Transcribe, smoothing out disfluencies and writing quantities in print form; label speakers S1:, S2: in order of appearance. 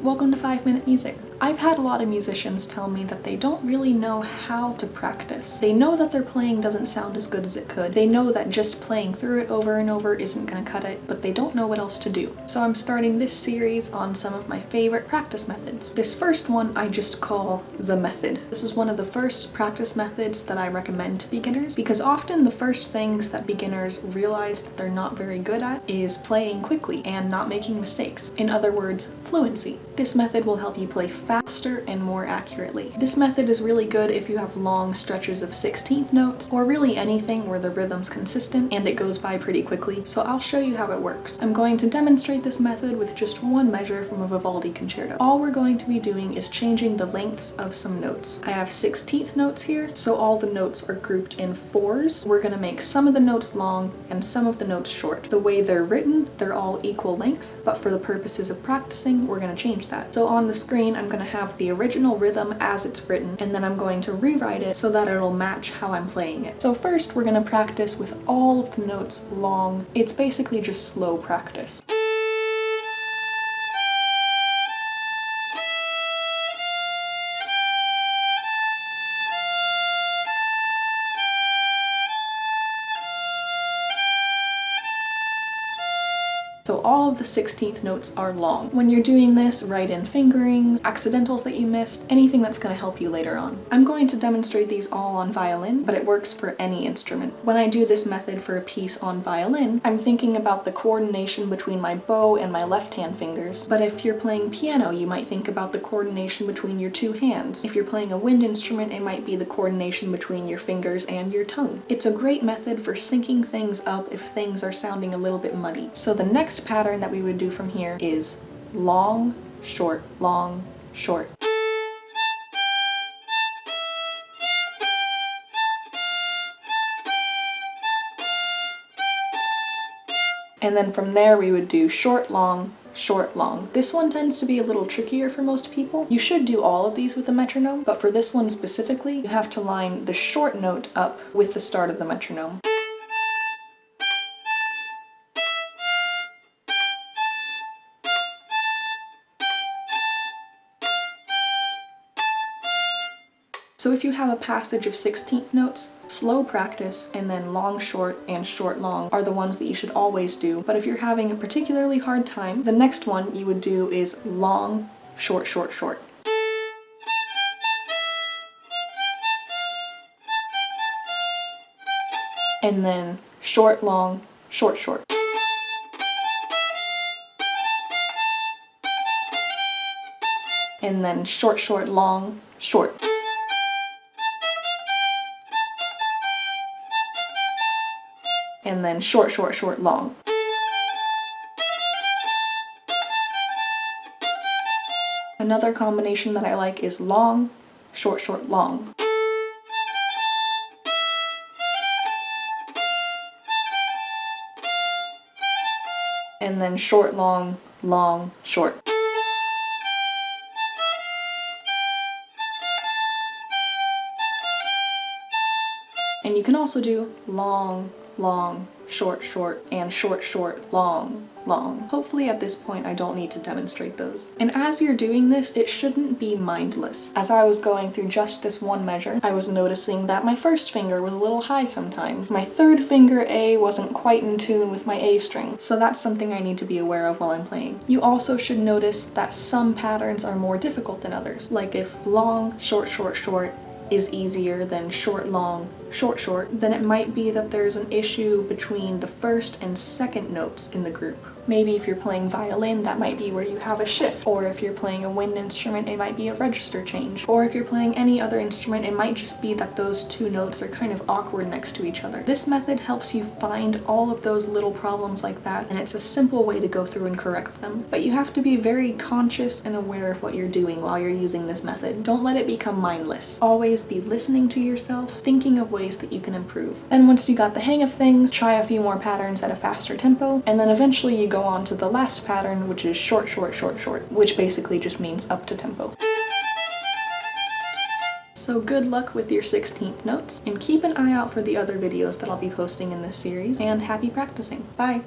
S1: Welcome to 5-Minute Music. I've had a lot of musicians tell me that they don't really know how to practice. They know that their playing doesn't sound as good as it could. They know that just playing through it over and over isn't gonna cut it, but they don't know what else to do. So I'm starting this series on some of my favorite practice methods. This first one I just call the method. This is one of the first practice methods that I recommend to beginners because often the first things that beginners realize that they're not very good at is playing quickly and not making mistakes. In other words, fluency. This method will help you play faster and more accurately. This method is really good if you have long stretches of 16th notes or really anything where the rhythm's consistent and it goes by pretty quickly, so I'll show you how it works. I'm going to demonstrate this method with just one measure from a Vivaldi concerto. All we're going to be doing is changing the lengths of some notes. I have 16th notes here, so all the notes are grouped in 4s. We're going to make some of the notes long and some of the notes short. The way they're written, they're all equal length, but for the purposes of practicing, we're going to change that. So on the screen, I'm going to have the original rhythm as it's written, and then I'm going to rewrite it so that it'll match how I'm playing it. So first, we're going to practice with all of the notes long. It's basically just slow practice. So all of the 16th notes are long. When you're doing this, write in fingerings, accidentals that you missed, anything that's going to help you later on. I'm going to demonstrate these all on violin, but it works for any instrument. When I do this method for a piece on violin, I'm thinking about the coordination between my bow and my left hand fingers. But if you're playing piano, you might think about the coordination between your two hands. If you're playing a wind instrument, it might be the coordination between your fingers and your tongue. It's a great method for syncing things up if things are sounding a little bit muddy. So the next pattern that we would do from here is long, short, long, short. And then from there we would do short, long, short, long. This one tends to be a little trickier for most people. You should do all of these with a metronome, but for this one specifically, you have to line the short note up with the start of the metronome. So if you have a passage of 16th notes, slow practice and then long, short, and short, long are the ones that you should always do. But if you're having a particularly hard time, the next one you would do is long, short, short, short. And then short, long, short, short. And then short, short, long, short. And then short, short, short, long. Another combination that I like is long, short, short, long. And then short, long, long, short. And you can also do long, long, short, short, and short, short, long, long. Hopefully at this point I don't need to demonstrate those. And as you're doing this, it shouldn't be mindless. As I was going through just this one measure, I was noticing that my first finger was a little high sometimes. My third finger, A, wasn't quite in tune with my A string, so that's something I need to be aware of while I'm playing. You also should notice that some patterns are more difficult than others. Like if long, short, short, short is easier than short, long, short, short, then it might be that there's an issue between the first and second notes in the group. Maybe if you're playing violin, that might be where you have a shift. Or if you're playing a wind instrument, it might be a register change. Or if you're playing any other instrument, it might just be that those two notes are kind of awkward next to each other. This method helps you find all of those little problems like that, and it's a simple way to go through and correct them. But you have to be very conscious and aware of what you're doing while you're using this method. Don't let it become mindless. Always be listening to yourself, thinking of ways that you can improve. Then once you got the hang of things, try a few more patterns at a faster tempo, and then eventually you go on to the last pattern, which is short, short, short, short, which basically just means up to tempo. So good luck with your 16th notes, and keep an eye out for the other videos that I'll be posting in this series, and happy practicing. Bye!